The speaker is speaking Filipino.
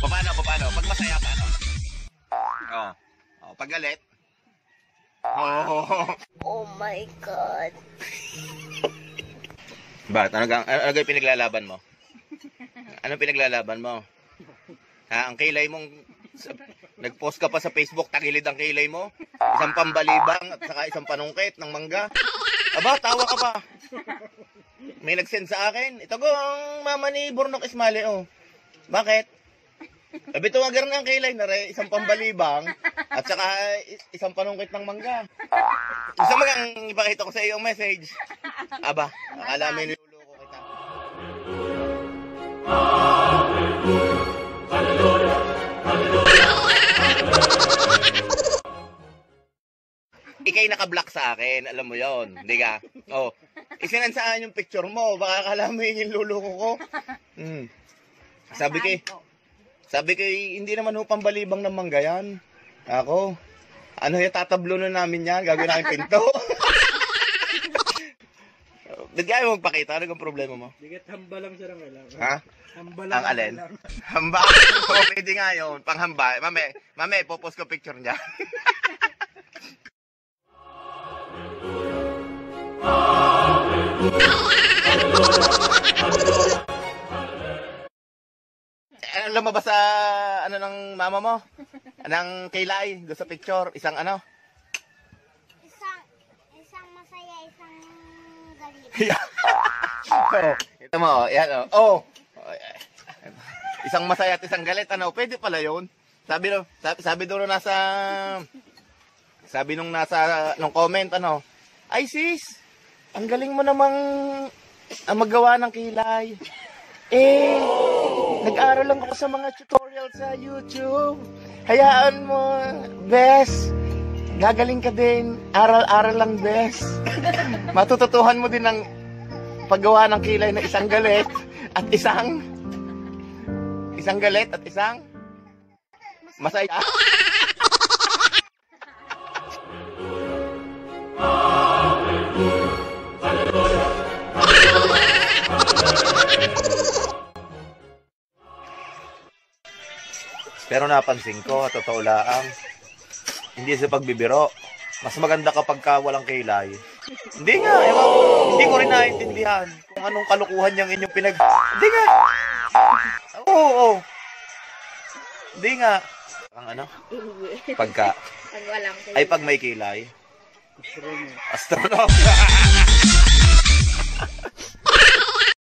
Paano? Pag masaya, paano? Pag galit. Oh my God. Bakit? Ano yung pinaglalaban mo? Anong pinaglalaban mo? Ha, ang kilay mong... Nag-post ka pa sa Facebook, takilid ang kilay mo. Isang pambalibang at saka isang panungkit ng mangga. Aba, tawa ka pa. May nag-send sa akin. Ito ko ang mama ni Burnok Ismali, oh. Bakit? Sabi tuwagar na ang kilay na rin, isang pambalibang at saka isang panungkit ng mangga. Gusto mo kang ipakita ko sa iyo ang message? Aba, akala mo niluloko kita. Ikay naka-block sa akin, alam mo yon, hindi ka? Oh, isinansaan yung picture mo, baka akala mo yung niluloko ko. Sabi ko, hindi naman ho pambalibang ng mangga yan. Ako, ano yung tatablo na namin yan? Gagawin namin pinto. Ba't kaya mo magpakita? Ano yung problema mo? Digat hamba lang siya ng kailangan. Ha? Hamba lang. Ang alin? Hamba? So, pwede nga yun. Panghamba. Mame, popost ko picture niya. Lumabas sa ano ng mama mo? Anong kilay doon sa picture? Isang ano? Isang masaya, isang galit. Ito mo, yan oh. Isang masaya at isang galit, ano? Pwede pala 'yun. Sabi doon nung comment, ano? Ay sis, ang galing mo namang maggawa ng kilay. Nag-aral lang ako sa mga tutorial sa YouTube. Hayaan mo, bes. Gagaling ka din. Aral-aral lang, bes. Matututuhan mo din ng paggawa ng kilay na isang galit at isang masaya. Pero napansin ko, totoo lang, hindi sa pagbibiro. Mas maganda kapag walang kilay. Hindi nga, ewan ko, hindi ko rin naiintindihan kung anong kalukuhan niyang inyong Hindi nga. Oo. Hindi nga. Ang ano? Pag walang kilay. Ay, pag may kilay. Astronaut.